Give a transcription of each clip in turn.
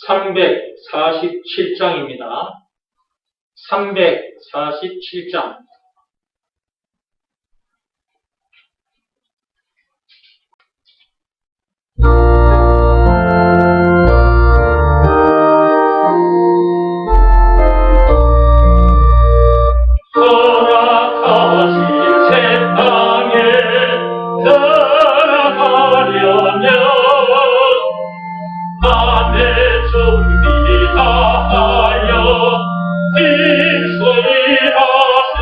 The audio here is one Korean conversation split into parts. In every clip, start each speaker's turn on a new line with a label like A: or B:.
A: 347장입니다. 347장.
B: 허락하신 새 땅에 들어가려면 밤에 준비 다하여 빈소리 하세.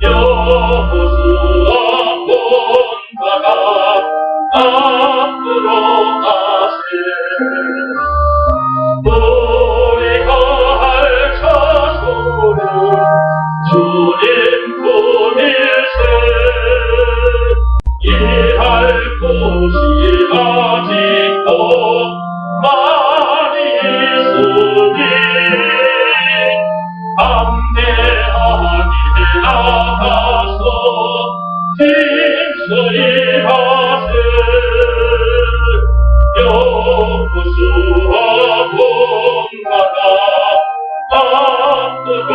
B: 여호수아 본받아 앞으로 가세. 우리가 할 자손은 주님 품일세. 일할 곳이 아직도 많이 있으니 담대하게 나가서 힘쓰리 하세. 여호수아 본받아 앞으로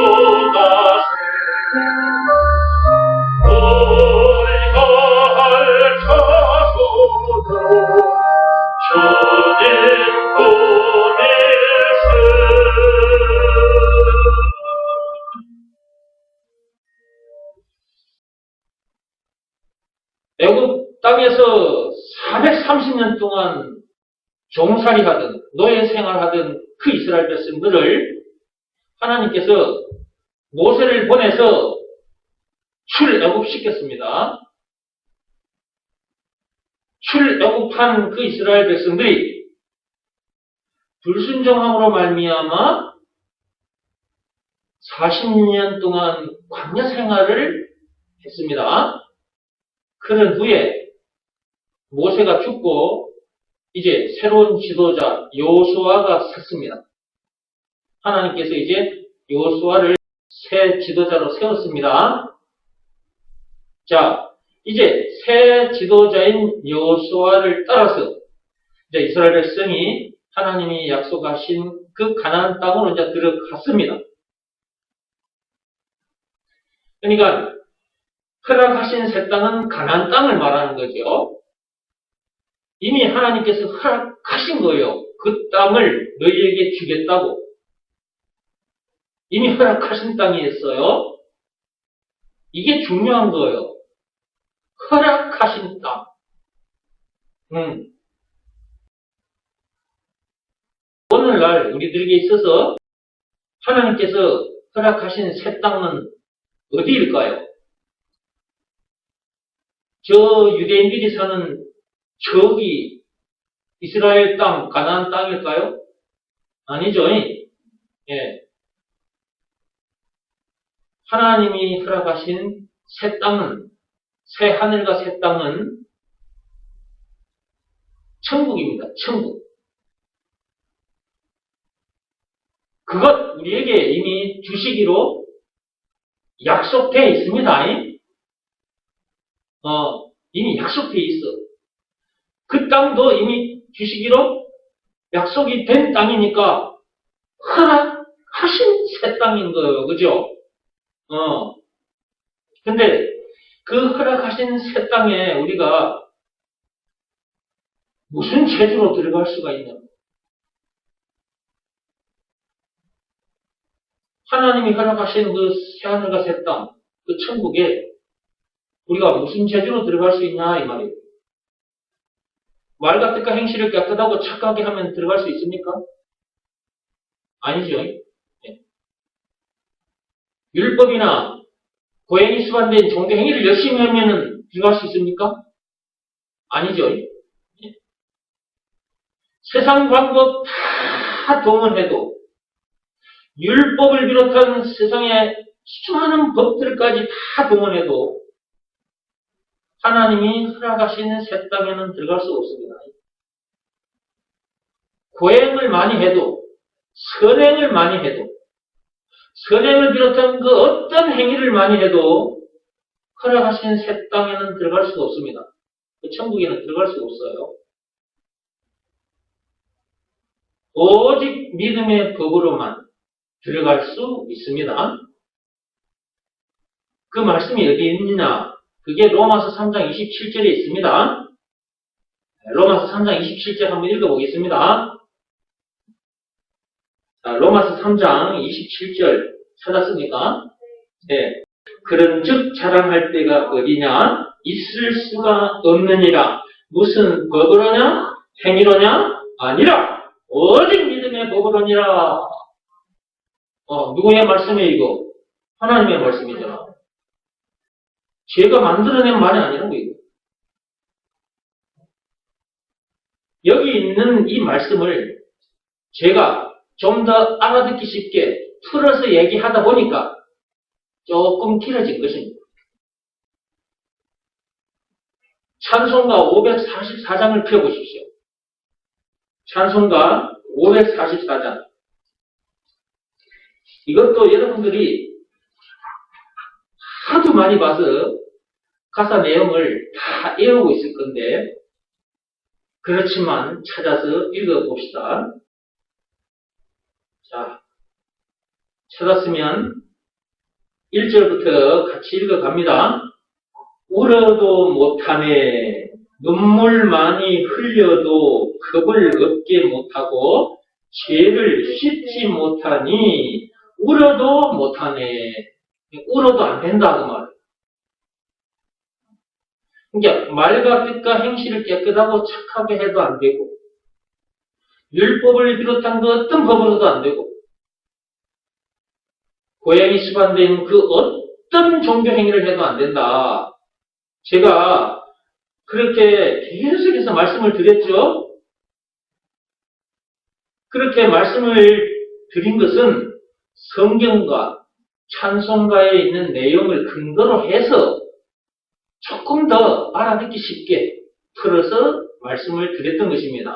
B: 가세. 우리가 할 자손은 주님 품일세.
A: 애굽 땅에서 430년 동안 종살이 하던 노예 생활하던 그 이스라엘 백성들을 하나님께서 모세를 보내서 출애굽시켰습니다. 출애굽한 그 이스라엘 백성들이 불순종함으로 말미암아 40년 동안 광야 생활을 했습니다. 그런 후에 모세가 죽고 이제 새로운 지도자 여호수아가 섰습니다. 하나님께서 이제 여호수아를 새 지도자로 세웠습니다. 자, 이제 새 지도자인 여호수아를 따라서 이제 이스라엘 백성이 하나님이 약속하신 그 가나안 땅으로 이제 들어갔습니다. 그러니까 허락하신 새 땅은 가나안 땅을 말하는 거죠. 이미 하나님께서 허락하신 거예요. 그 땅을 너희에게 주겠다고. 이미 허락하신 땅이었어요. 이게 중요한 거예요. 허락하신 땅. 오늘날 우리들에게 있어서 하나님께서 허락하신 새 땅은 어디일까요? 저 유대인들이 사는 저기 이스라엘 땅, 가나안 땅일까요? 아니죠. 예. 하나님이 허락하신 새 땅은, 새 하늘과 새 땅은 천국입니다. 천국. 그것 우리에게 이미 주시기로 약속되어 있습니다. 이미 약속되어 있어. 그 땅도 이미 주시기로 약속이 된 땅이니까 허락하신 새 땅인 거예요. 그죠? 근데 그 허락하신 새 땅에 우리가 무슨 재주로 들어갈 수가 있냐? 하나님이 허락하신 그 새하늘과 새 땅, 그 천국에 우리가 무슨 재주로 들어갈 수 있냐 이 말이에요. 말과 뜻과 행실을 깨끗하고 착하게 하면 들어갈 수 있습니까? 아니죠. 네. 율법이나 고행이 수반된 종교 행위를 열심히 하면 들어갈 수 있습니까? 아니죠. 네. 세상 방법 다 동원해도 율법을 비롯한 세상의 수많은 법들까지 다 동원해도 하나님이 허락하시는 새 땅에는 들어갈 수 없습니다. 고행을 많이 해도, 선행을 많이 해도, 선행을 비롯한 그 어떤 행위를 많이 해도 허락하신 새 땅에는 들어갈 수가 없습니다. 그 천국에는 들어갈 수가 없어요. 오직 믿음의 법으로만 들어갈 수 있습니다. 그 말씀이 어디 있느냐? 그게 로마서 3장 27절에 있습니다. 로마서 3장 27절 한번 읽어보겠습니다. 자, 로마서 3장 27절 찾았습니까? 네. 그런즉 자랑할 때가 어디냐? 있을 수가 없느니라. 무슨 법으로냐? 행위로냐? 아니라 오직 믿음의 법으로니라. 누구의 말씀이에요 이거? 하나님의 말씀이잖아. 제가 만들어낸 말이 아니라고 이거. 여기 있는 이 말씀을 제가 좀 더 알아듣기 쉽게 풀어서 얘기하다 보니까 조금 길어진 것입니다. 찬송가 544장을 펴보십시오. 찬송가 544장. 이것도 여러분들이 하도 많이 봐서 가사 내용을 다 외우고 있을 건데, 그렇지만 찾아서 읽어봅시다. 자, 찾았으면 1절부터 같이 읽어갑니다. 울어도 못하네. 눈물 많이 흘려도 겁을 얻게 못하고 죄를 씻지 못하니 울어도 못하네. 울어도 안 된다 그 말. 그러니까 말과 뜻과 행실을 깨끗하고 착하게 해도 안 되고, 율법을 비롯한 그 어떤 법으로도 안 되고, 고양이 수반된 그 어떤 종교 행위를 해도 안 된다. 제가 그렇게 계속해서 말씀을 드렸죠. 그렇게 말씀을 드린 것은 성경과 찬송가에 있는 내용을 근거로 해서 조금 더 알아듣기 쉽게 풀어서 말씀을 드렸던 것입니다.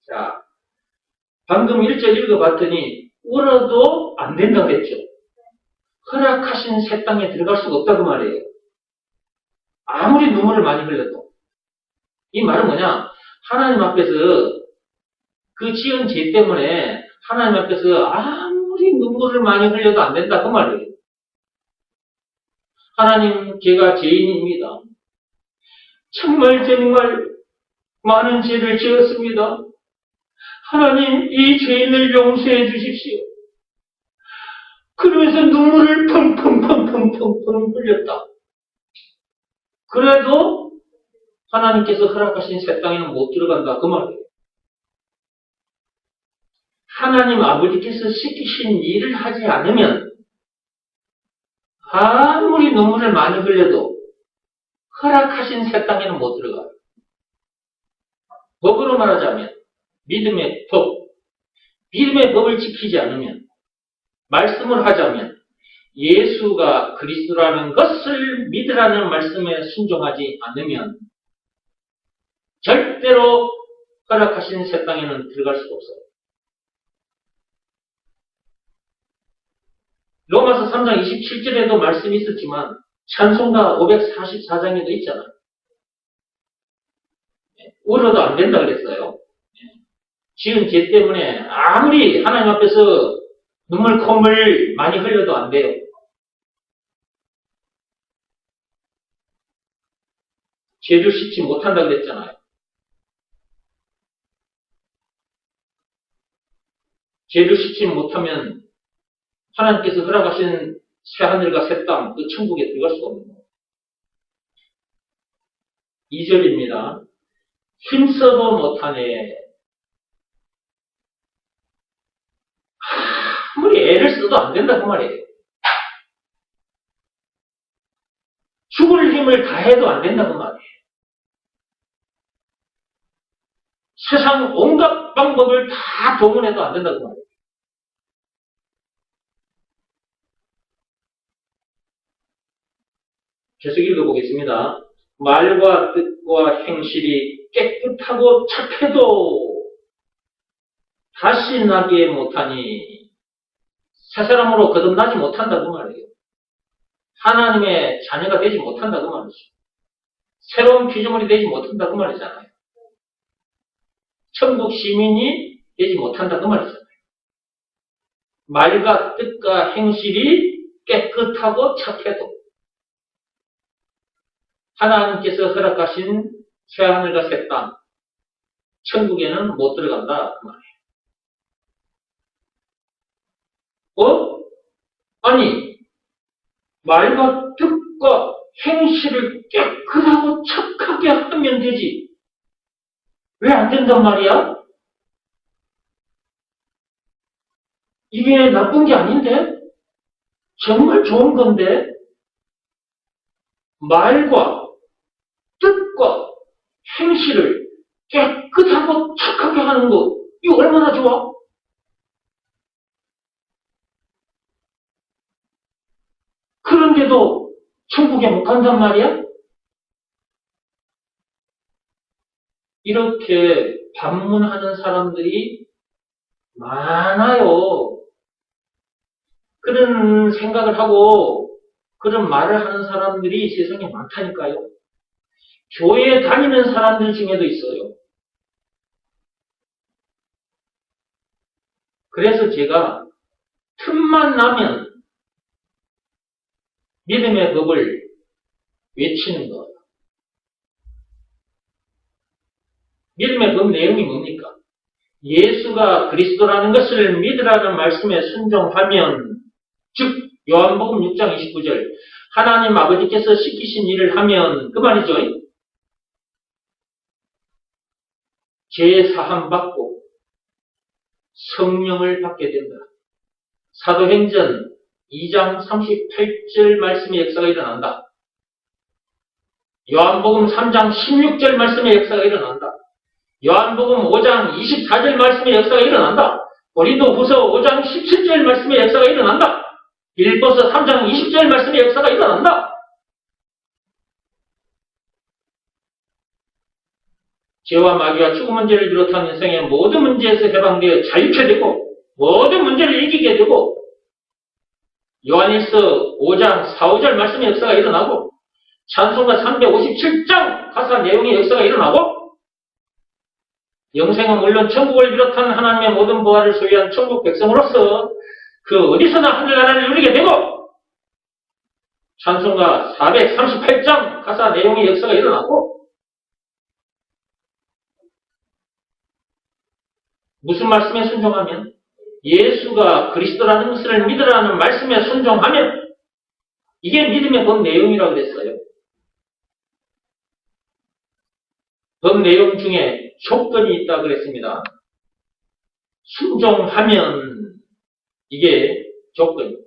A: 자, 방금 1절 읽어봤더니 울어도 안 된다고 했죠. 허락하신 새 땅에 들어갈 수가 없다고 말이에요. 아무리 눈물을 많이 흘려도. 이 말은 뭐냐? 하나님 앞에서 그 지은 죄 때문에 하나님 앞에서 아무리 눈물을 많이 흘려도 안 된다 그 말이에요. 하나님, 제가 죄인입니다. 정말 많은 죄를 지었습니다. 하나님, 이 죄인을 용서해 주십시오. 그러면서 눈물을 펑펑펑펑펑펑 흘렸다. 그래도 하나님께서 허락하신 새 땅에는 못 들어간다 그 말이에요. 하나님 아버지께서 시키신 일을 하지 않으면 아무리 눈물을 많이 흘려도 허락하신 새 땅에는 못 들어가요. 법으로 말하자면 믿음의 법, 믿음의 법을 지키지 않으면, 말씀을 하자면 예수가 그리스도라는 것을 믿으라는 말씀에 순종하지 않으면 절대로 허락하신 새 땅에는 들어갈 수가 없어요. 로마서 3장 27절에도 말씀이 있었지만 찬송가 544장에도 있잖아요. 울어도 안 된다 그랬어요. 지은 죄 때문에 아무리 하나님 앞에서 눈물 콧물 많이 흘려도 안 돼요. 죄를 씻지 못한다 그랬잖아요. 죄를 씻지 못하면 하나님께서 허락하신 새하늘과 새 땅, 그 천국에 들어갈 수가 없는 거예요. 2절입니다. 힘써도 못하네. 아무리 애를 써도 안 된다 그 말이에요. 죽을 힘을 다해도 안 된다 그 말이에요. 세상 온갖 방법을 다 동원해도 안 된다 그 말이에요. 계속 읽어보겠습니다. 말과 뜻과 행실이 깨끗하고 착해도 다시 나게 못하니 새 사람으로 거듭나지 못한다고 말이에요. 하나님의 자녀가 되지 못한다고 말이죠. 새로운 피조물이 되지 못한다고 말이잖아요. 천국 시민이 되지 못한다 그 말이잖아요. 말과 뜻과 행실이 깨끗하고 착해도 하나님께서 허락하신 새하늘과 새 땅, 천국에는 못 들어간다 그 말이에요. 아니 말과 뜻과 행실을 깨끗하고 착하게 하면 되지. 왜 안 된단 말이야? 이게 나쁜 게 아닌데? 정말 좋은 건데? 말과 뜻과 행실을 깨끗하고 착하게 하는 거, 이거 얼마나 좋아? 그런데도 천국에 못 간단 말이야? 이렇게 반문하는 사람들이 많아요. 그런 생각을 하고 그런 말을 하는 사람들이 세상에 많다니까요. 교회에 다니는 사람들 중에도 있어요. 그래서 제가 틈만 나면 믿음의 법을 외치는 것. 믿음의 법 내용이 뭡니까? 예수가 그리스도라는 것을 믿으라는 말씀에 순종하면, 즉 요한복음 6장 29절 하나님 아버지께서 시키신 일을 하면 그 말이죠. 죄 사함 받고 성령을 받게 된다. 사도행전 2장 38절 말씀의 역사가 일어난다. 요한복음 3장 16절 말씀의 역사가 일어난다. 요한복음 5장 24절 말씀의 역사가 일어난다. 고린도후서 5장 17절 말씀의 역사가 일어난다. 빌보서 3장 20절 말씀의 역사가 일어난다. 죄와 마귀와 죽음 문제를 비롯한 인생의 모든 문제에서 해방되어 자유케 되고 모든 문제를 이기게 되고 요한일서 5장 4, 5절 말씀의 역사가 일어나고 찬송가 357장 가사 내용의 역사가 일어나고 영생은 물론 천국을 비롯한 하나님의 모든 보화를 소유한 천국 백성으로서 그 어디서나 하늘나라를 누리게 되고 찬송가 438장 가사 내용의 역사가 일어나고 무슨 말씀에 순종하면? 예수가 그리스도라는 것을 믿으라는 말씀에 순종하면 이게 믿음의 법 내용이라고 그랬어요. 법 내용 중에 조건이 있다고 그랬습니다. 순종하면 이게 조건이에요.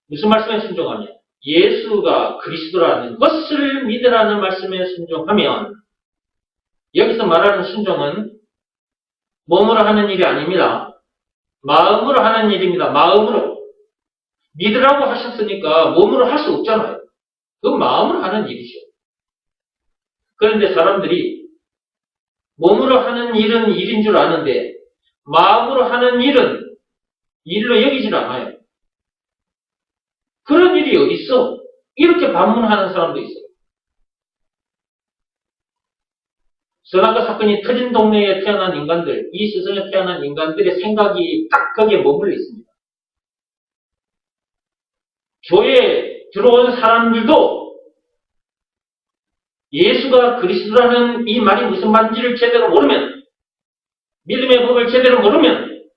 A: 무슨 말씀에 순종하면? 예수가 그리스도라는 것을 믿으라는 말씀에 순종하면 여기서 말하는 순종은 몸으로 하는 일이 아닙니다. 마음으로 하는 일입니다. 마음으로. 믿으라고 하셨으니까 몸으로 할 수 없잖아요. 그건 마음으로 하는 일이죠. 그런데 사람들이 몸으로 하는 일은 일인 줄 아는데 마음으로 하는 일은 일로 여기질 않아요. 그런 일이 어디 있어? 이렇게 반문하는 사람도 있어요. 선악과 사건이 터진 동네에 태어난 인간들, 이 세상에 태어난 인간들의 생각이 딱 거기에 머물러 있습니다. 교회에 들어온 사람들도 예수가 그리스도라는 이 말이 무슨 말인지를 제대로 모르면, 믿음의 법을 제대로 모르면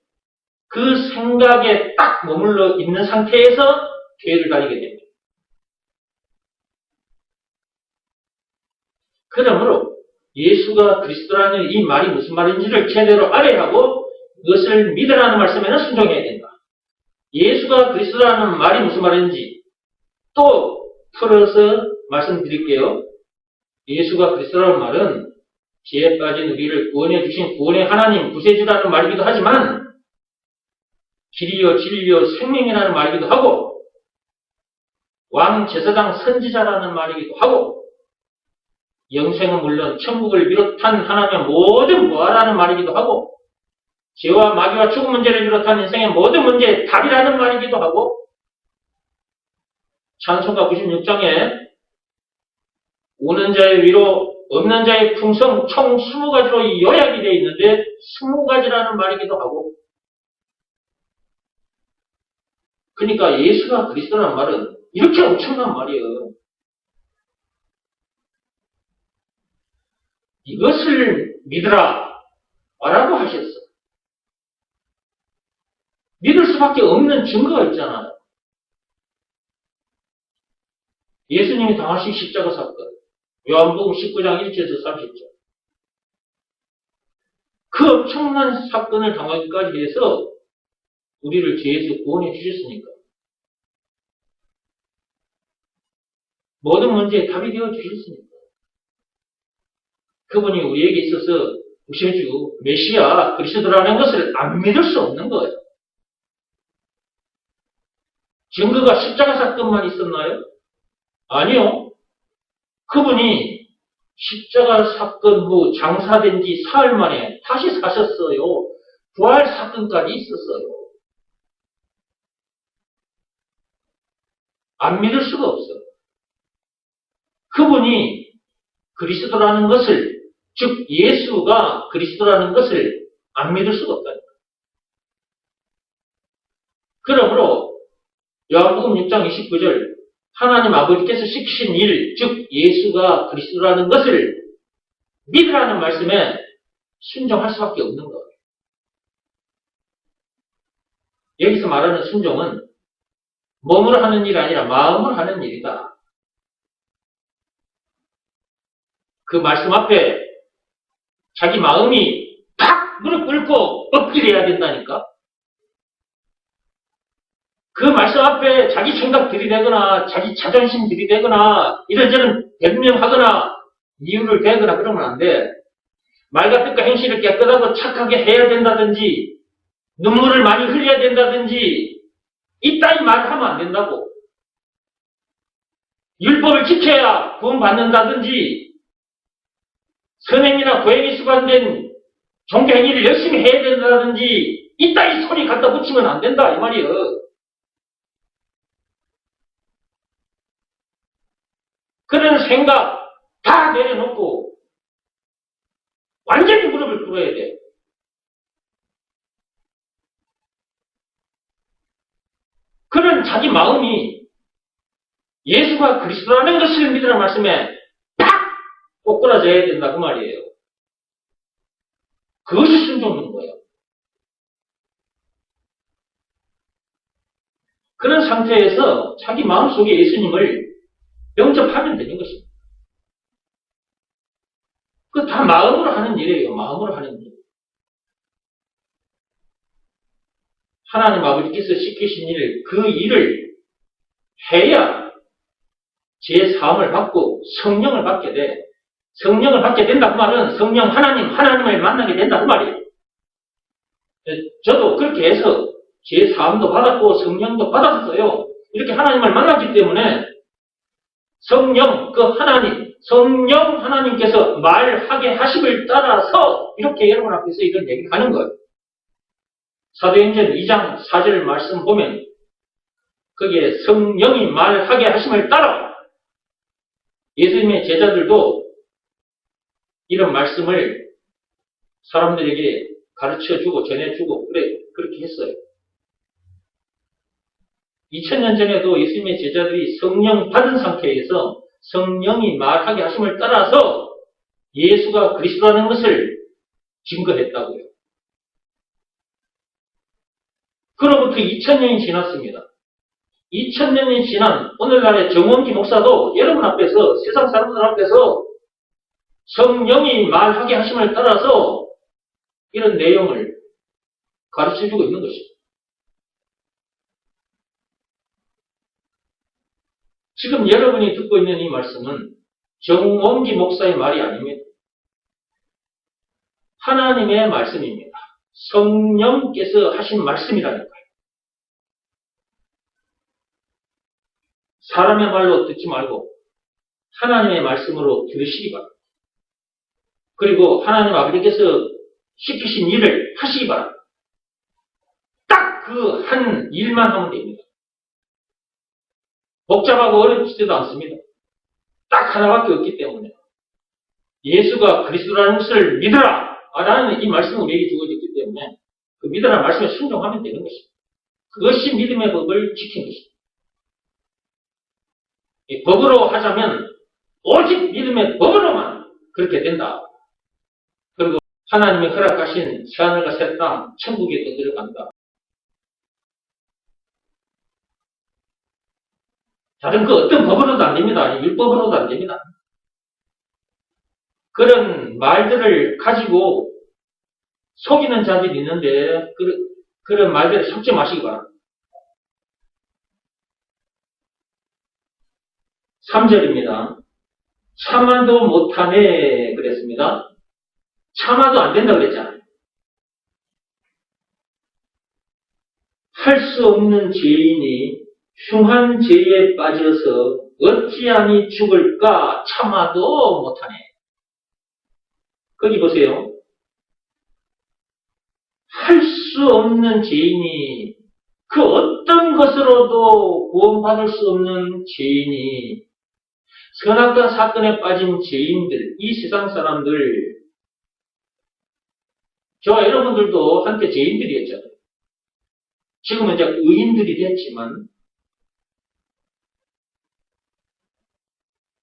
A: 그 생각에 딱 머물러 있는 상태에서 교회를 다니게 됩니다. 그러므로 예수가 그리스도라는 이 말이 무슨 말인지를 제대로 알아야 하고 그것을 믿으라는 말씀에는 순종해야 된다. 예수가 그리스도라는 말이 무슨 말인지 또 풀어서 말씀드릴게요. 예수가 그리스도라는 말은 죄에 빠진 우리를 구원해 주신 구원의 하나님 구세주라는 말이기도 하지만 길이요 진리요 생명이라는 말이기도 하고 왕 제사장 선지자라는 말이기도 하고 영생은 물론 천국을 비롯한 하나님의 모든 부활하는 말이기도 하고 죄와 마귀와 죽음 문제를 비롯한 인생의 모든 문제의 답이라는 말이기도 하고 찬송가 96장에 우는 자의 위로 없는 자의 풍성 총 20가지로 요약이 되어 있는데 20가지라는 말이기도 하고 그러니까 예수가 그리스도라는 말은 이렇게 엄청난 말이에요. 이것을 믿으라 라고 하셨어. 믿을 수밖에 없는 증거가 있잖아요. 예수님이 당하신 십자가 사건, 요한복음 19장 1절에서 30절. 그 엄청난 사건을 당하기까지 해서 우리를 죄에서 구원해 주셨으니까. 모든 문제에 답이 되어 주셨으니까. 그분이 우리에게 있어서 구세주, 메시아, 그리스도라는 것을 안 믿을 수 없는 거예요. 증거가 십자가 사건만 있었나요? 아니요. 그분이 십자가 사건 후 장사된 지 사흘 만에 다시 사셨어요. 부활 사건까지 있었어요. 안 믿을 수가 없어요. 그분이 그리스도라는 것을, 즉 예수가 그리스도라는 것을 안 믿을 수가 없다니까. 그러므로 요한복음 6장 29절 하나님 아버지께서 시키신 일, 즉 예수가 그리스도라는 것을 믿으라는 말씀에 순종할 수밖에 없는 거예요. 여기서 말하는 순종은 몸으로 하는 일이 아니라 마음으로 하는 일이다. 그 말씀 앞에 자기 마음이 팍 무릎 꿇고 엎드려야 된다니까. 그 말씀 앞에 자기 생각 들이대거나 자기 자존심 들이대거나 이런저런 변명하거나 이유를 대거나 그러면 안 돼. 말과 뜻과 행실을 깨끗하고 착하게 해야 된다든지 눈물을 많이 흘려야 된다든지 이따위 말을 하면 안 된다고. 율법을 지켜야 구원받는다든지 선행이나 고행이 수반된 종교행위를 열심히 해야 된다든지 이따위 소리 갖다 붙이면 안 된다 이 말이에요. 그런 생각 다 내려놓고 완전히 무릎을 꿇어야 돼. 그런 자기 마음이 예수가 그리스도라는 것을 믿으라는 말씀에 팍! 꼬꾸라져야 된다 그 말이에요. 그것이 순종인 거예요. 그런 상태에서 자기 마음속에 예수님을 영접하면 되는 것입니다. 그 다 마음으로 하는 일이에요. 마음으로 하는 일. 하나님 아버지께서 시키신 일, 그 일을 해야 제 사함을 받고 성령을 받게 돼. 성령을 받게 된다 그 말은 성령 하나님을 만나게 된다 그 말이에요. 저도 그렇게 해서 제 사함도 받았고 성령도 받았어요. 이렇게 하나님을 만났기 때문에 성령, 성령 하나님께서 말하게 하심을 따라서 이렇게 여러분 앞에서 이런 얘기를 하는 거예요. 사도행전 2장 4절 말씀 보면 거기에 성령이 말하게 하심을 따라 예수님의 제자들도 이런 말씀을 사람들에게 가르쳐주고 전해주고 그렇게 했어요. 2000년 전에도 예수님의 제자들이 성령 받은 상태에서 성령이 말하게 하심을 따라서 예수가 그리스도라는 것을 증거했다고요. 그로부터 2000년이 지났습니다. 2000년이 지난 오늘날의 정원기 목사도 여러분 앞에서 세상 사람들 앞에서 성령이 말하게 하심을 따라서 이런 내용을 가르쳐주고 있는 것입니다. 지금 여러분이 듣고 있는 이 말씀은 정원기 목사의 말이 아닙니다. 하나님의 말씀입니다. 성령께서 하신 말씀이라니까요. 사람의 말로 듣지 말고 하나님의 말씀으로 들으시기 바랍니다. 그리고 하나님 아버지께서 시키신 일을 하시기 바랍니다. 딱 그 한 일만 하면 됩니다. 복잡하고 어렵지도 않습니다. 딱 하나밖에 없기 때문에 예수가 그리스도라는 것을 믿어라! 라는 이 말씀은 우리에게 주어졌기 때문에 그 믿어라는 말씀에 순종하면 되는 것입니다. 그것이 믿음의 법을 지키는 것입니다. 이 법으로 하자면 오직 믿음의 법으로만 그렇게 된다. 그리고 하나님이 허락하신 새하늘과 새 땅, 천국에 또 들어간다. 다른 그 어떤 법으로도 안 됩니다. 율법으로도 안 됩니다. 그런 말들을 가지고 속이는 자들이 있는데 그런 말들을 속지 마시기 바랍니다. 3절입니다. 참아도 못하네 그랬습니다. 참아도 안 된다 그랬잖아요. 할 수 없는 죄인이 흉한 죄에 빠져서 어찌하니 죽을까 참아도 못하네. 거기 보세요. 할 수 없는 죄인이 그 어떤 것으로도 구원받을 수 없는 죄인이 선악과 사건에 빠진 죄인들, 이 세상 사람들, 저와 여러분들도 한때 죄인들이었잖아요. 지금은 이제 의인들이 됐지만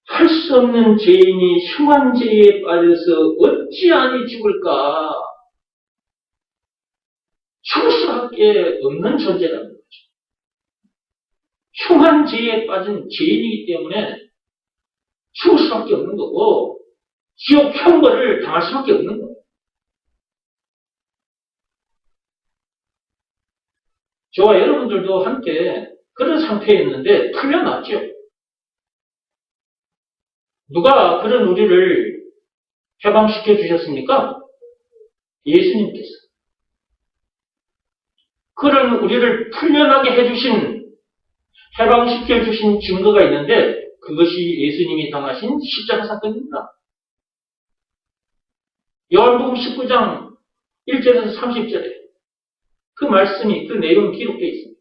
A: 할 수 없는 죄인이 흉한 죄에 빠져서 어찌하니 죽을까? 죽을 수밖에 없는 존재라는 거죠. 흉한 죄에 빠진 죄인이기 때문에 죽을 수밖에 없는 거고 지옥 형벌을 당할 수밖에 없는 거예요. 저와 여러분들도 한때 그런 상태였는데 풀려났죠. 누가 그런 우리를 해방시켜 주셨습니까? 예수님께서. 그런 우리를 풀려나게 해주신, 해방시켜 주신 증거가 있는데 그것이 예수님이 당하신 십자가 사건입니다. 요한복음 19장 1절에서 30절에 그 말씀이, 그 내용이 기록되어 있습니다.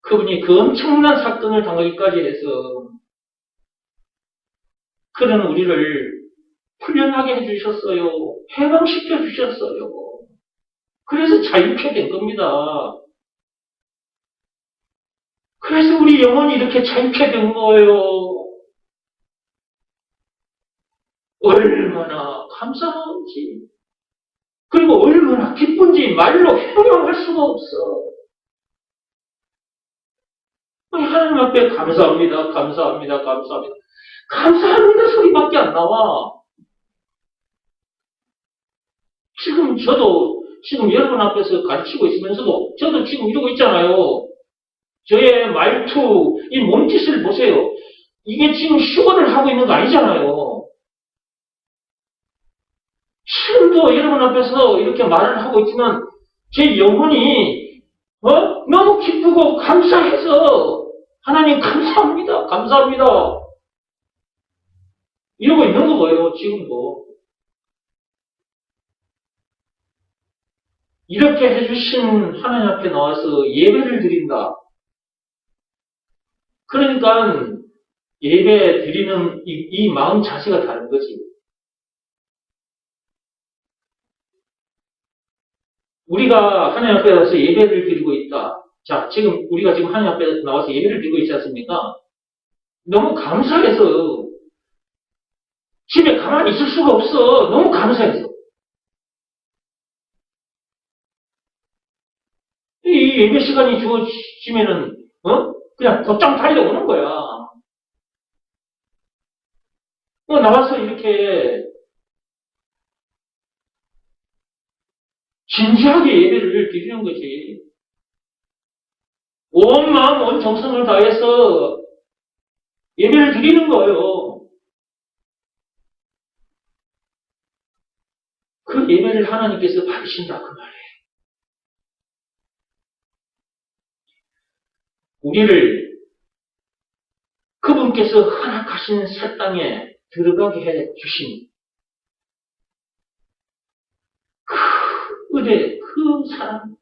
A: 그분이 그 엄청난 사건을 당하기까지 해서 그런 우리를 풀려나게 해주셨어요. 해방시켜 주셨어요. 그래서 자유케 된 겁니다. 그래서 우리 영혼이 이렇게 자유케 된 거예요. 얼마나 감사한지, 그리고 얼마나 기쁜지 말로 형용할 수가 없어. 하나님 앞에 감사합니다, 감사합니다, 감사합니다. 감사합니다 소리밖에 안 나와. 지금 여러분 앞에서 가르치고 있으면서도 저도 지금 이러고 있잖아요. 저의 말투, 이 몸짓을 보세요. 이게 지금 휴거를 하고 있는 거 아니잖아요. 지금도 여러분 앞에서 이렇게 말을 하고 있지만 제 영혼이 너무 기쁘고 감사해서 하나님 감사합니다, 감사합니다 이러고 있는 거예요. 지금도. 이렇게 해주신 하나님 앞에 나와서 예배를 드린다. 그러니까 예배 드리는 이 마음 자세가 다른 거지. 우리가 하나님 앞에 나와서 예배를 드리고 있다. 자, 우리가 지금 하나님 앞에 나와서 예배를 드리고 있지 않습니까? 너무 감사해서 집에 가만히 있을 수가 없어. 너무 감사해서. 이 예배 시간이 주어지면은 그냥 곧장 달려오는 거야. 나와서 이렇게 진지하게 예배를 드리는 거지. 온 마음, 온 정성을 다해서 예배를 드리는 거예요. 그 예배를 하나님께서 받으신다, 그 말이에요. 우리를 그분께서 허락하신 새 땅에 들어가게 해 주신 그 은혜, 그 사랑,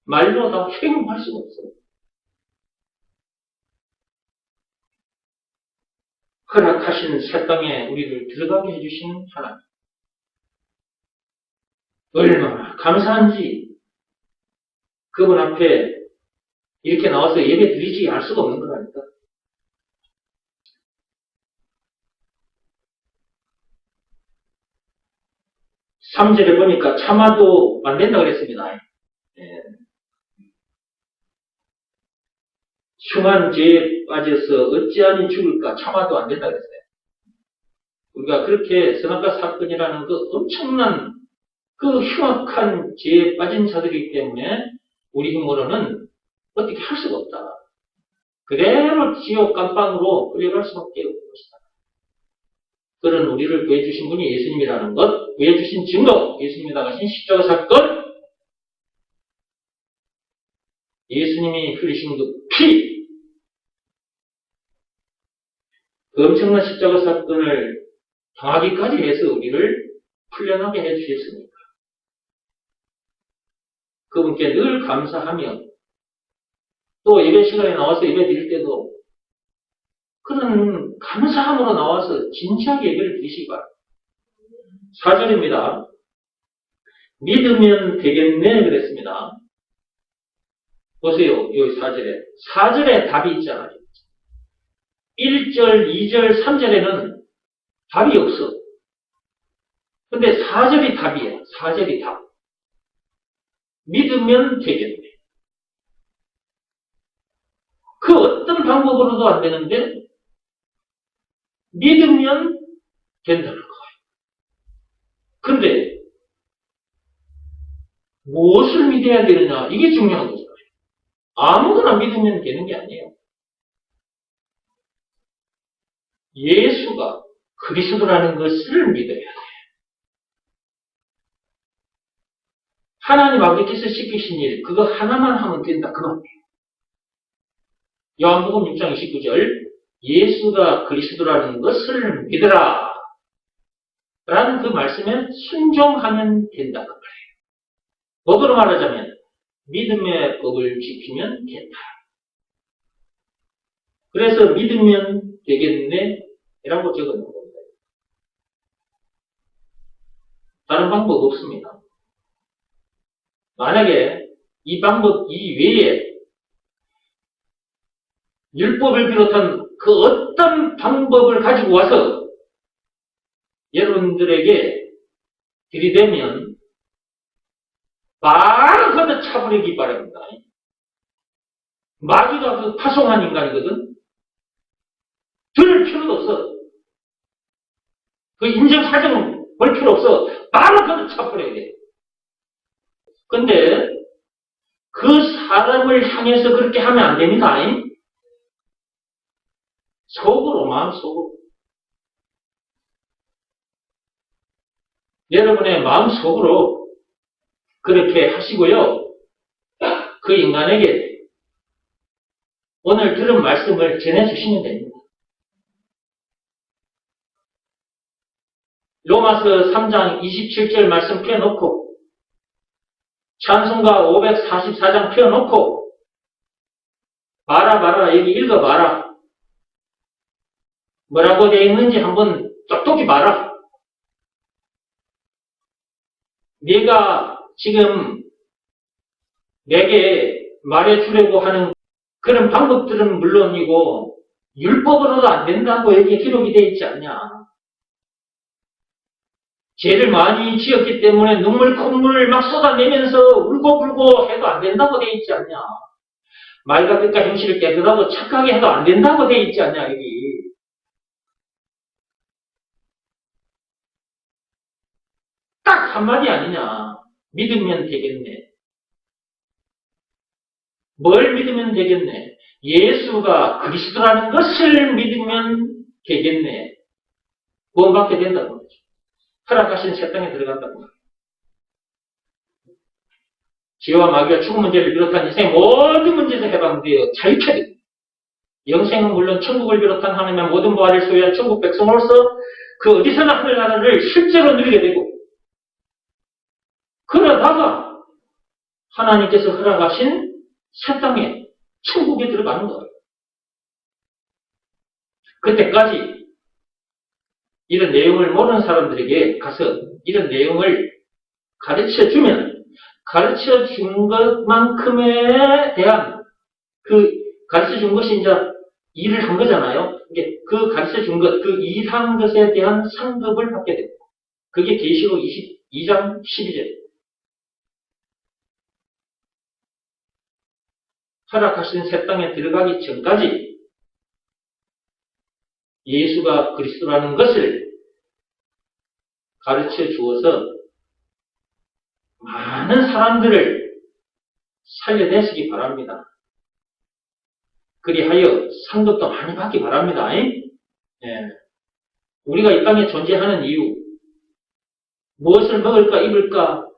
A: 말로 다 형용할 수가 없어요. 허락하신 새 땅에 우리를 들어가게 해주시는 하나님. 얼마나 감사한지 그분 앞에 이렇게 나와서 예배 드리지 알 수가 없는 거라니까. 삼절에 보니까 참아도 안 된다고 그랬습니다. 예. 흉한 죄에 빠져서 어찌하니 죽을까 참아도 안 된다고 그랬어요. 우리가 그렇게 선악과 사건이라는 그 엄청난 그 흉악한 죄에 빠진 자들이기 때문에 우리 힘으로는 어떻게 할 수가 없다. 그대로 지옥 깜빵으로 끌려갈 수밖에 없는 것이다. 그런 우리를 구해주신 분이 예수님이라는 것, 구해주신 증거, 예수님이 당하신 십자가 사건, 예수님이 흘리신 그 피, 그 엄청난 십자가 사건을 당하기까지 해서 우리를 풀려나게 해주셨으니까. 그분께 늘 감사하며, 또 예배 시간에 나와서 예배 드릴 때도 그런 감사함으로 나와서 진지하게 예배를 드리시기 바랍니다. 4절입니다. 믿으면 되겠네 그랬습니다. 보세요. 여기 4절에. 4절에 답이 있잖아요. 1절, 2절, 3절에는 답이 없어. 근데 4절이 답이에요. 4절이 답. 믿으면 되겠네. 그 어떤 방법으로도 안 되는데 믿으면 된다는 거예요. 근데 무엇을 믿어야 되느냐? 이게 중요한 거잖아요. 아무거나 믿으면 되는 게 아니에요. 예수가 그리스도라는 것을 믿어야 돼요. 하나님 아버지께서 시키신 일, 그거 하나만 하면 된다. 그 말이에요. 요한복음 6장 29절, 예수가 그리스도라는 것을 믿으라. 라는 그 말씀에 순종하면 된다는 거예요. 법으로 말하자면, 믿음의 법을 지키면 된다. 그래서 믿으면 되겠네. 라고 적어 놓은 겁니다. 다른 방법 없습니다. 만약에 이 방법 이외에 율법을 비롯한 그 어떤 방법을 가지고 와서 여러분들에게 들이대면 바로 걷어 차버리기 바랍니다. 마귀가 그 파송한 인간이거든. 들을 필요도 없어. 그 인정사정 볼 필요 없어. 바로 걷어 차버려야 돼. 근데 그 사람을 향해서 그렇게 하면 안 됩니다. 속으로, 마음속으로. 여러분의 마음속으로 그렇게 하시고요. 그 인간에게 오늘 들은 말씀을 전해주시면 됩니다. 로마서 3장 27절 말씀 펴놓고 찬송가 544장 펴놓고 봐라 여기 읽어봐라. 뭐라고 되어 있는지 한번 똑똑히 봐라. 네가 지금 내게 말해주려고 하는 그런 방법들은 물론이고 율법으로도 안 된다고 여기에 기록이 되어 있지 않냐. 죄를 많이 지었기 때문에 콧물을 막 쏟아내면서 울고불고 해도 안 된다고 되어 있지 않냐. 말과 뜻과 행실을 깨끗하고 착하게 해도 안 된다고 되어 있지 않냐, 여기. 딱 한마디 아니냐. 믿으면 되겠네. 뭘 믿으면 되겠네. 예수가 그리스도라는 것을 믿으면 되겠네. 구원받게 된다고 하죠. 허락하신 새 땅에 들어간다고 하죠. 죄와 마귀와 죽음 문제를 비롯한 인생의 모든 문제에서 해방되어 자유케 됩니다. 영생은 물론 천국을 비롯한 하나님의 모든 보화를 소유한 천국 백성으로서 그 어디서나 하늘나라를 실제로 누리게 되고 그러다가 하나님께서 허락하신 새 땅에 천국에 들어가는 거예요. 그때까지 이런 내용을 모르는 사람들에게 가서 이런 내용을 가르쳐 주면 가르쳐 준 것만큼에 대한 그 가르쳐 준 것이 이제 일을 한 거잖아요. 이게 그 가르쳐 준 것, 그 일한 것에 대한 상급을 받게 됩니다. 그게 계시록 22장 12절. 허락하신 새 땅에 들어가기 전까지 예수가 그리스도라는 것을 가르쳐 주어서 많은 사람들을 살려내시기 바랍니다. 그리하여 상급도 많이 받기 바랍니다. 예. 우리가 이 땅에 존재하는 이유, 무엇을 먹을까 입을까,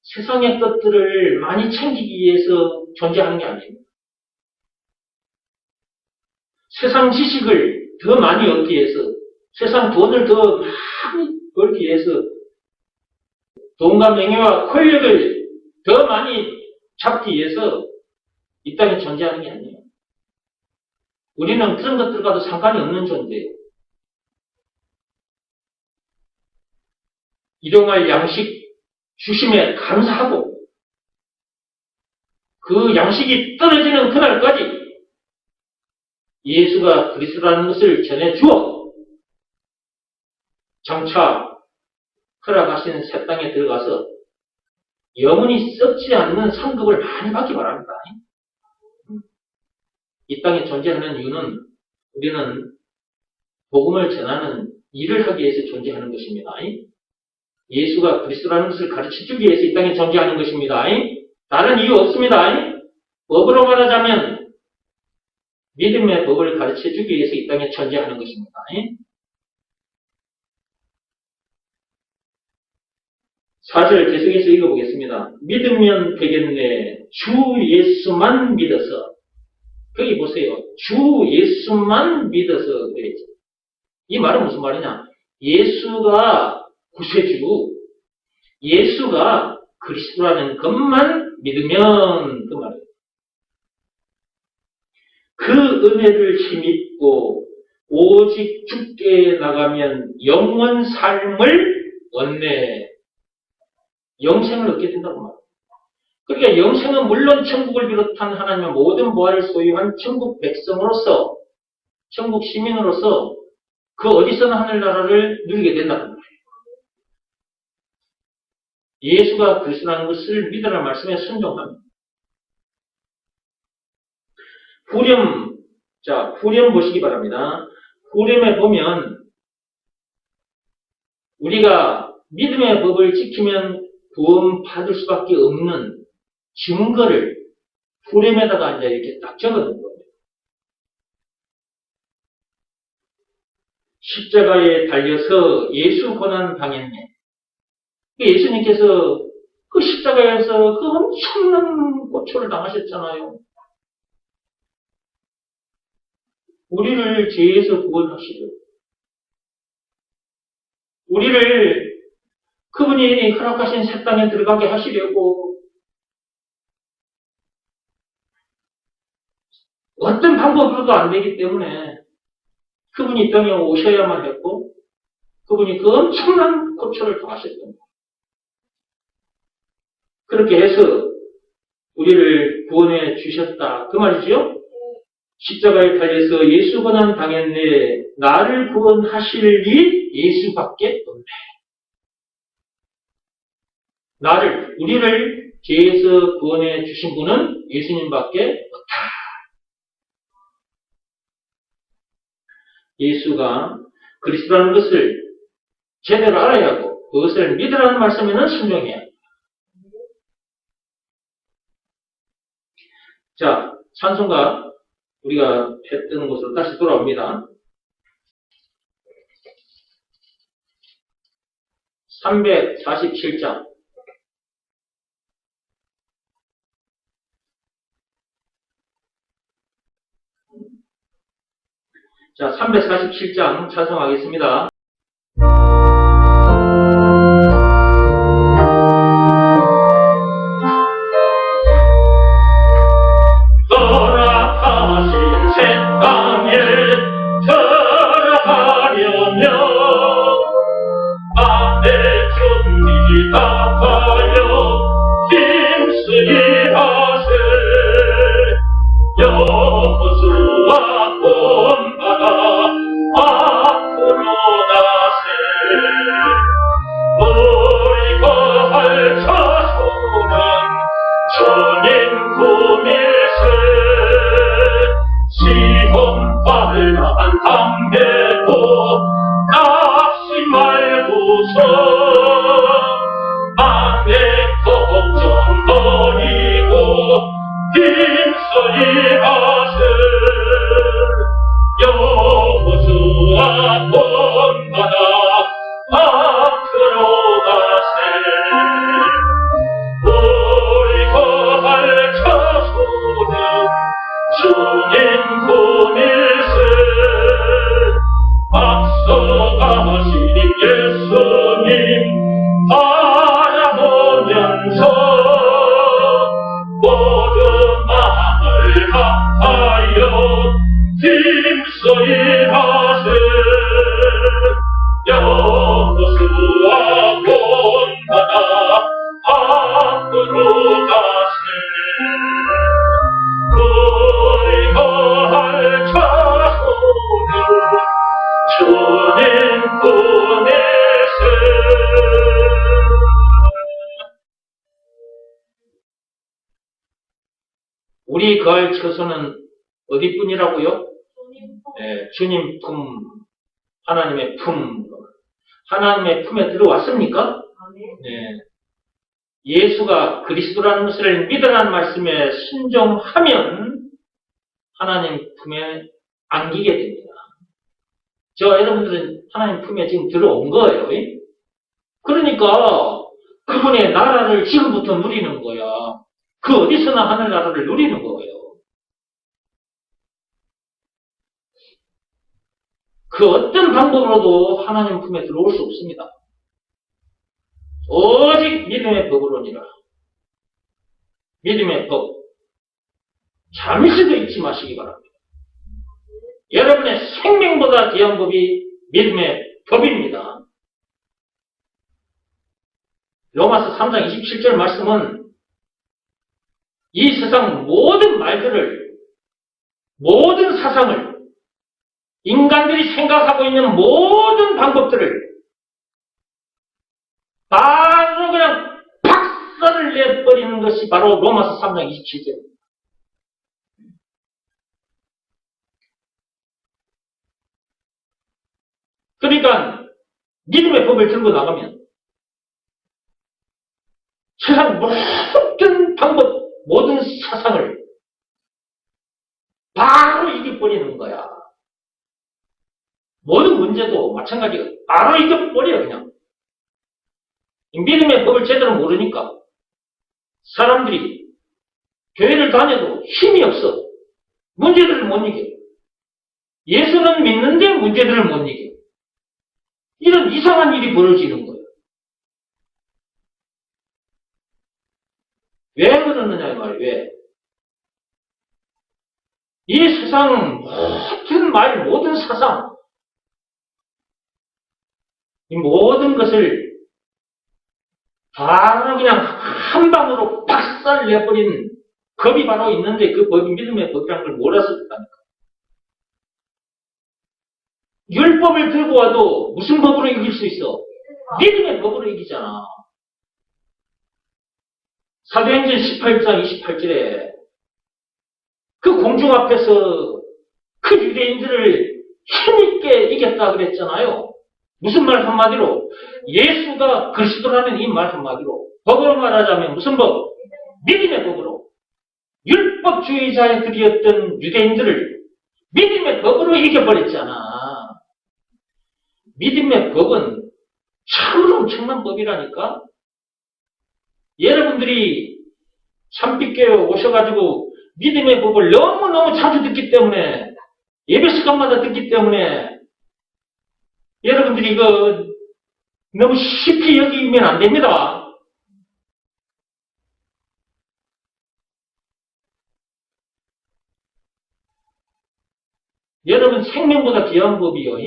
A: 세상의 것들을 많이 챙기기 위해서 존재하는 게 아닙니다. 세상 지식을 더 많이 얻기 위해서, 세상 돈을 더 많이 벌기 위해서, 돈과 명예와 권력을 더 많이 잡기 위해서 이 땅에 존재하는 게 아니에요. 우리는 그런 것들과도 상관이 없는 존재예요. 일용할 양식 주심에 감사하고 그 양식이 떨어지는 그날까지 예수가 그리스도라는 것을 전해주어 장차 허락하신 새 땅에 들어가서 영원히 썩지 않는 상급을 많이 받기 바랍니다. 이 땅에 존재하는 이유는 우리는 복음을 전하는 일을 하기 위해서 존재하는 것입니다. 예수가 그리스도라는 것을 가르쳐주기 위해서 이 땅에 존재하는 것입니다. 다른 이유 없습니다. 법으로 말하자면 믿음의 법을 가르쳐주기 위해서 이 땅에 존재하는 것입니다. 4절 계속해서 읽어보겠습니다. 믿으면 되겠네. 주 예수만 믿어서. 거기 보세요. 주 예수만 믿어서 그랬죠. 이 말은 무슨 말이냐? 예수가 구세주, 예수가 그리스도라는 것만 믿으면 그 말이에요. 그 은혜를 힘입고 오직 주께 나가면 영원 삶을 얻네. 영생을 얻게 된다고 말합니다. 그러니까 영생은 물론 천국을 비롯한 하나님의 모든 보화를 소유한 천국 백성으로서, 천국 시민으로서 그 어디서나 하늘나라를 누리게 된다는 말이에요. 예수가 그리스도라는 것을 믿으라는 말씀에 순종합니다. 후렴 보시기 바랍니다. 후렴에 보면 우리가 믿음의 법을 지키면 구원 받을 수밖에 없는 증거를 후렴에다가 이제 이렇게 딱 적어놓은 거예요. 십자가에 달려서 예수 고난 당했네. 예수님께서 그 십자가에서 그 엄청난 고초를 당하셨잖아요. 우리를 죄에서 구원하시려. 우리를 그분이 허락하신 새 땅에 들어가게 하시려고 어떤 방법으로도 안 되기 때문에 그분이 이 땅에 오셔야만 했고 그분이 그 엄청난 고초를 당하셨던 거예요. 그렇게 해서 우리를 구원해 주셨다. 그 말이죠? 십자가에 달려서 예수 고난 당했네. 나를 구원하실 이 예수밖에 없네. 우리를 죄에서 구원해 주신 분은 예수님밖에 없다. 예수가 그리스도라는 것을 제대로 알아야 하고 그것을 믿으라는 말씀에는 순종해야 합니다. 자, 찬송가 우리가 했던 곳으로 다시 돌아옵니다. 347장. 자, 347장 찬송하겠습니다.
B: 허락하신 새 땅에 들어가려 기탁하여 힘쓰게 하세 여호수아 본받아 앞으로 나세 우리가 할 자손은 주님 구밀세 시험 빨간 담배도 납시 말고서 만내 걱정 버리고 힘쓰게 하세 여호수아 본받아 앞으로 가세 우리가 할 자손은 주님 구밀세 앞서가신 예수님 바라보면서 모든 마음을 합하여 힘쓰게 하세 여호수아 본받아 앞으로 가세 우리가 할 자손은 주님 구밀세
A: 우리 거할 처소는 어디뿐이라고요? 주님 품, 하나님의 품, 하나님의 품에 들어왔습니까? 네. 예수가 그리스도라는 것을 믿으라는 말씀에 순종하면 하나님 품에 안기게 됩니다. 여러분들은 하나님 품에 지금 들어온 거예요. 그러니까 그분의 나라를 지금부터 누리는 거야. 그 어디서나 하늘나라를 누리는 거예요. 그 어떤 방법으로도 하나님 품에 들어올 수 없습니다. 오직 믿음의 법으로니라. 믿음의 법. 잠시도 잊지 마시기 바랍니다. 여러분의 생명보다 귀한 법이 믿음의 법입니다. 로마서 3장 27절 말씀은 이 세상 모든 말들을, 모든 사상을, 인간들이 생각하고 있는 모든 방법들을 바로 그냥 박살을 내버리는 것이 바로 로마서 3장 27절입니다. 그러니까 믿음의 법을 들고 나가면 세상 모든 방법, 모든 사상을 바로 이겨버리는 거야. 모든 문제도 마찬가지가 바로 이겨버려 그냥. 믿음의 법을 제대로 모르니까 사람들이 교회를 다녀도 힘이 없어. 문제들을 못 이겨. 예수는 믿는데 문제들을 못 이겨. 이런 이상한 일이 벌어지는 거예요. 왜 그러느냐 이 말이에요. 왜? 이 세상 모든 말, 모든 사상, 이 모든 것을 바로 그냥 한 방으로 박살 내버린 법이 바로 있는데 그 법이 믿음의 법이라는 걸 몰라서 그렇다니까. 율법을 들고 와도 무슨 법으로 이길 수 있어? 믿음의 법으로 이기잖아. 사도행전 18장 28절에 그 공중 앞에서 그 유대인들을 힘있게 이겼다 그랬잖아요. 무슨 말 한마디로? 예수가 그리스도라는 이 말 한마디로. 법으로 말하자면 무슨 법? 믿음의 법으로. 율법주의자들이었던 유대인들을 믿음의 법으로 이겨버렸잖아. 믿음의 법은 참으로 엄청난 법이라니까? 여러분들이 참빛교회 오셔가지고 믿음의 법을 너무너무 자주 듣기 때문에, 예배 시간마다 듣기 때문에 여러분들이 이거 너무 쉽게 여기면 안 됩니다. 여러분 생명보다 귀한 법이요.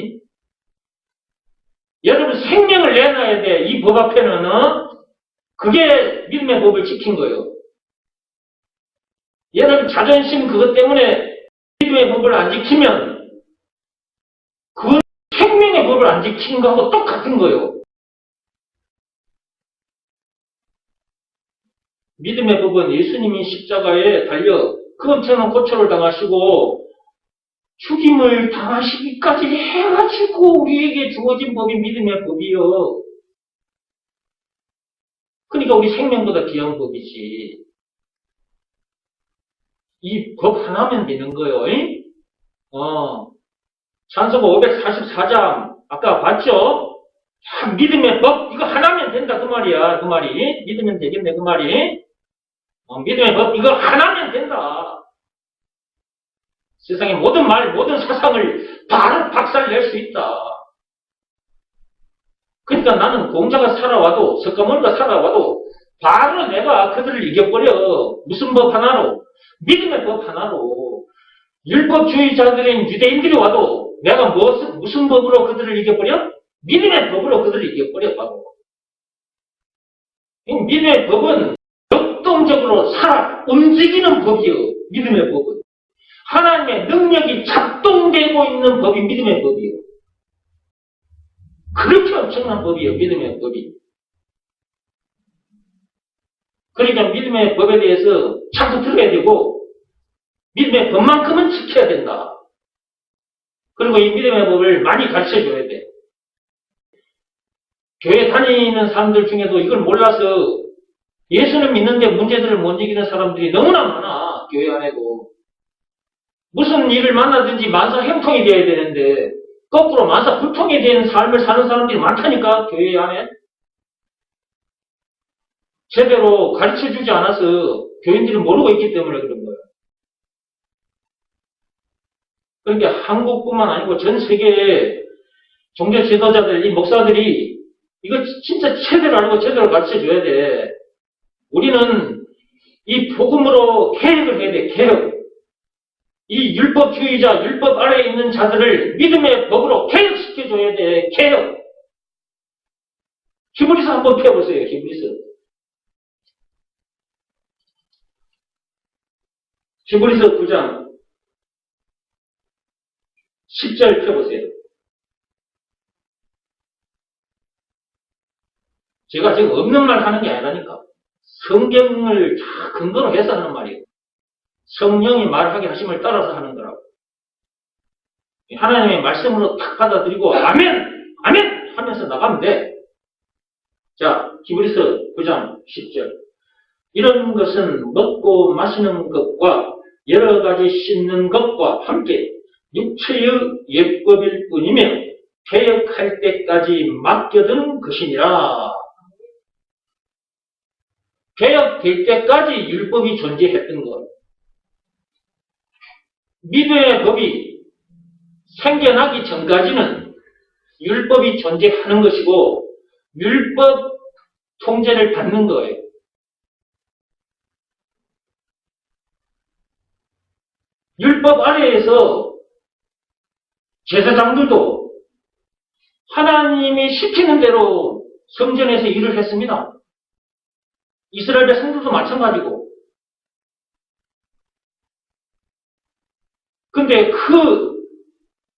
A: 여러분 생명을 내놔야 돼. 이 법 앞에는 그게 믿음의 법을 지킨 거예요. 얘는 자존심 그것 때문에 믿음의 법을 안 지키면 그 생명의 법을 안 지킨 거하고 똑같은 거예요. 믿음의 법은 예수님이 십자가에 달려 그 엄청난 고초를 당하시고 죽임을 당하시기까지 해가지고 우리에게 주어진 법이 믿음의 법이요. 그러니까 우리 생명보다 귀한 법이지. 이 법 하나면 되는 거예요. 찬송가 544장 아까 봤죠? 믿음의 법 이거 하나면 된다 그 말이야. 그 말이 믿으면 되겠네 그 말이. 믿음의 법 이거 하나면 된다. 세상의 모든 말 모든 사상을 바로 박살낼 수 있다. 그러니까 나는 공자가 살아와도 석가모니가 살아와도 바로 내가 그들을 이겨버려. 무슨 법 하나로? 믿음의 법 하나로. 율법주의자들인 유대인들이 와도 내가 무슨 법으로 그들을 이겨버려? 믿음의 법으로 그들을 이겨버려 바로. 믿음의 법은 역동적으로 살아 움직이는 법이요. 믿음의 법은. 하나님의 능력이 작동되고 있는 법이 믿음의 법이요. 그렇게 엄청난 법이에요. 믿음의 법이. 그러니까 믿음의 법에 대해서 자꾸 들어야 되고 믿음의 법만큼은 지켜야 된다. 그리고 이 믿음의 법을 많이 가르쳐줘야 돼. 교회 다니는 사람들 중에도 이걸 몰라서 예수는 믿는데 문제들을 못 이기는 사람들이 너무나 많아. 교회 안에도. 무슨 일을 만나든지 만사형통이 되어야 되는데 거꾸로 만사불통이 되는 삶을 사는 사람들이 많다니까 교회 안에. 제대로 가르쳐주지 않아서 교인들이 모르고 있기 때문에 그런 거예요. 그러니까 한국뿐만 아니고 전 세계의 종교 지도자들, 이 목사들이 이거 진짜 제대로 알고 제대로 가르쳐줘야 돼. 우리는 이 복음으로 개혁을 해야 돼, 개혁. 이 율법주의자, 율법 아래에 있는 자들을 믿음의 법으로 개혁시켜줘야 돼, 개혁. 히브리서 한번 펴보세요, 히브리서. 히브리서 9장 10절 펴보세요. 제가 지금 없는 말 하는 게 아니라니까. 성경을 다 근거로 해서 하는 말이에요. 성령이 말하게 하심을 따라서 하는 거라고. 하나님의 말씀으로 딱 받아들이고 아멘! 아멘! 하면서 나가면 돼. 자, 히브리서 9장 10절. 이런 것은 먹고 마시는 것과 여러 가지 씻는 것과 함께 육체의 예법일 뿐이며 개혁할 때까지 맡겨둔 것이니라. 개혁될 때까지 율법이 존재했던 것. 믿음의 법이 생겨나기 전까지는 율법이 존재하는 것이고 율법 통제를 받는 거예요. 율법 아래에서 제사장들도 하나님이 시키는 대로 성전에서 일을 했습니다. 이스라엘 백성들도 마찬가지고. 근데 그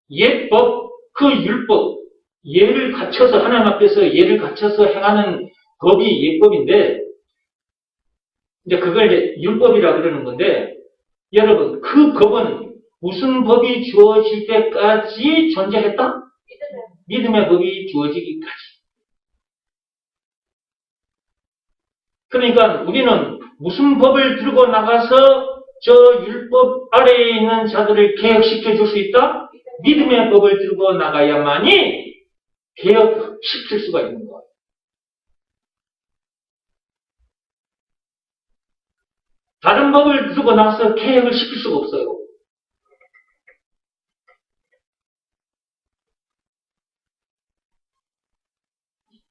A: 예법, 그 율법, 예를 갖춰서 하나님 앞에서 예를 갖춰서 행하는 법이 예법인데 이제 그걸 이제 율법이라 그러는 건데 여러분 그 법은 무슨 법이 주어질 때까지 존재했다? 믿음의 법이 주어지기까지. 그러니까 우리는 무슨 법을 들고 나가서 저 율법 아래에 있는 자들을 개혁시켜 줄 수 있다? 믿음의 법을 들고 나가야만이 개혁시킬 수가 있는 거예요. 다른 법을 들고 나가서 개혁을 시킬 수가 없어요.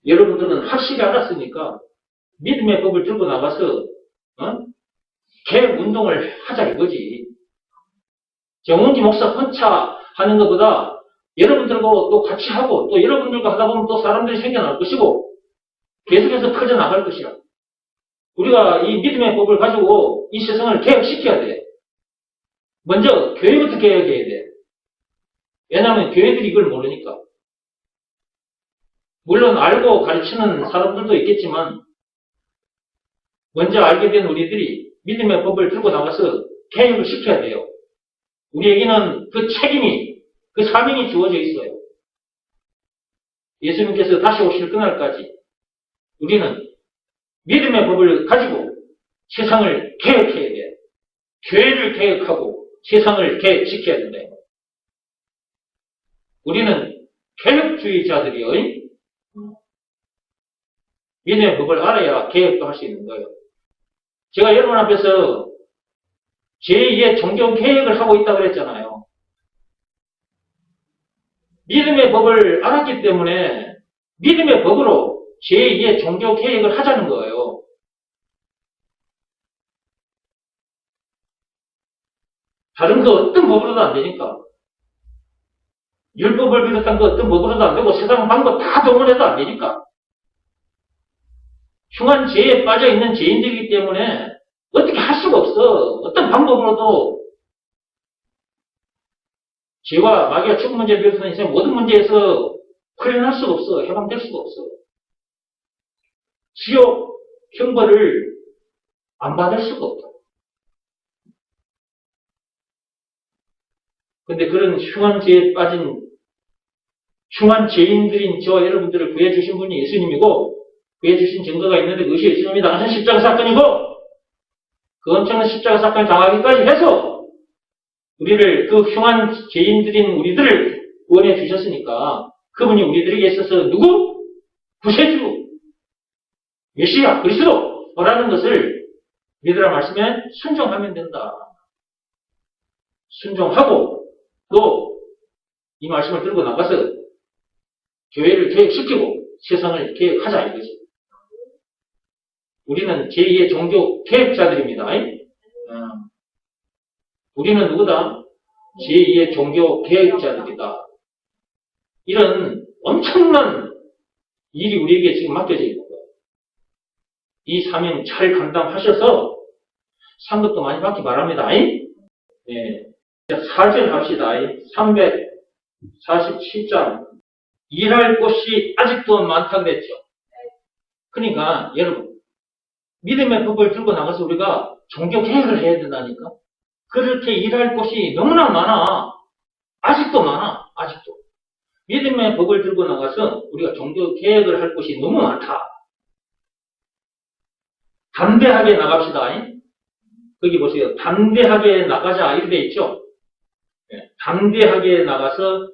A: 여러분들은 확실히 알았으니까 믿음의 법을 들고 나가서 개혁 운동을 하자 이거지. 정은지 목사 혼자 하는 것보다 여러분들과 또 같이 하고 또 여러분들과 하다 보면 또 사람들이 생겨날 것이고 계속해서 커져나갈 것이라. 우리가 이 믿음의 법을 가지고 이 세상을 개혁시켜야 돼. 먼저 교회부터 개혁해야 돼. 왜냐하면 교회들이 이걸 모르니까. 물론 알고 가르치는 사람들도 있겠지만 먼저 알게 된 우리들이 믿음의 법을 들고 나가서 개혁을 시켜야 돼요. 우리에게는 그 책임이, 그 사명이 주어져 있어요. 예수님께서 다시 오실 그날까지 우리는 믿음의 법을 가지고 세상을 개혁해야 돼. 교회를 개혁하고 세상을 개혁시켜야 된다. 우리는 개혁주의자들이요. 믿음의 법을 알아야 개혁도 할 수 있는 거예요. 제가 여러분 앞에서 제2의 종교 개혁을 하고 있다고 그랬잖아요. 믿음의 법을 알았기 때문에 믿음의 법으로 제2의 종교 개혁을 하자는 거예요. 다른 그 어떤 법으로도 안 되니까. 율법을 비롯한 그 어떤 법으로도 안 되고 세상 방법 다 동원해도 안 되니까. 흉한 죄에 빠져 있는 죄인들이기 때문에 어떻게 할 수가 없어. 어떤 방법으로도 죄와 마귀와 죽음 문제를 비롯한 인생 모든 문제에서 풀려날 수가 없어. 해방될 수가 없어. 지옥 형벌을 안 받을 수가 없다. 근데 그런 흉한 죄에 빠진 흉한 죄인들인 저와 여러분들을 구해주신 분이 예수님이고 구해주신 증거가 있는데 그것이 예수님이 당하신 십자가 사건이고 그 엄청난 십자가 사건을 당하기까지 해서 우리를 그 흉한 죄인들인 우리들을 구원해 주셨으니까 그분이 우리들에게 있어서 누구? 구세주, 메시아, 그리스도라는 것을 믿으라 말씀에 순종하면 된다. 순종하고 또 이 말씀을 들고 나가서 교회를 개혁시키고 세상을 개혁하자 이거지. 우리는 제2의 종교 개혁자들입니다. 우리는 누구다? 제2의 종교 개혁자들이다. 이런 엄청난 일이 우리에게 지금 맡겨져 있는 거예요. 이 사명 잘 감당하셔서 상급도 많이 받기 바랍니다. 예. 4절 합시다. 347장. 일할 곳이 아직도 많다고 그랬죠. 그러니까 여러분 믿음의 법을 들고 나가서 우리가 종교 개혁을 해야 된다니까. 그렇게 일할 곳이 너무나 많아. 아직도 많아. 아직도. 믿음의 법을 들고 나가서 우리가 종교 개혁을 할 곳이 너무 많다. 담대하게 나갑시다. 거기 보세요. 담대하게 나가자 이렇게 돼 있죠. 담대하게 나가서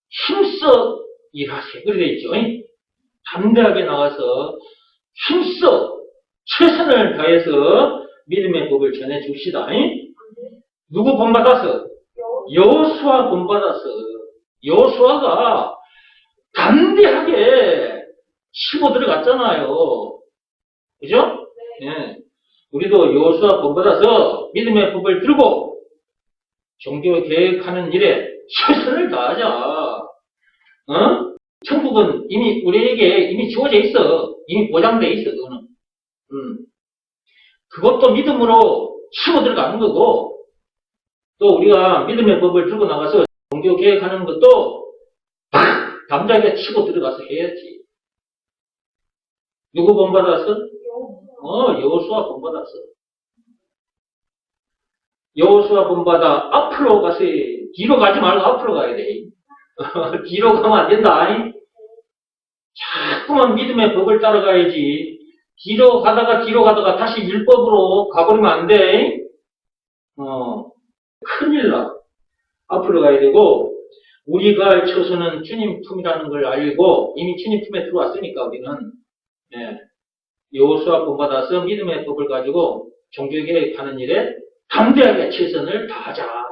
A: 힘써 일하세요. 그렇게 돼 있죠. 담대하게 나가서 힘써 최선을 다해서 믿음의 법을 전해 줍시다. 누구 본받아서? 여호수아 본받아서. 여호수아가 담대하게 치고 들어갔잖아요. 그죠? 네. 우리도 여호수아 본받아서 믿음의 법을 들고 종교 개혁하는 일에 최선을 다하자. 천국은 이미 우리에게 이미 주어져 있어. 이미 보장돼 있어. 그거는. 그것도 믿음으로 치고 들어가는 거고 또 우리가 믿음의 법을 들고 나가서 종교 개혁하는 것도 담대하게 치고 들어가서 해야지. 누구 본받아서? 여호수아 본받았어. 여호수아 본받아 앞으로 가서 뒤로 가지 말고 앞으로 가야 돼. 뒤로 가면 안 된다. 자꾸만 믿음의 법을 따라가야지. 뒤로 가다가 다시 율법으로 가버리면 안 돼. 큰일 나. 앞으로 가야 되고 우리가 할 처소는 주님 품이라는 걸 알고 이미 주님 품에 들어왔으니까 우리는 여호수아 본받아서 믿음의 법을 가지고 종교개혁하는 일에 담대하게 최선을 다하자.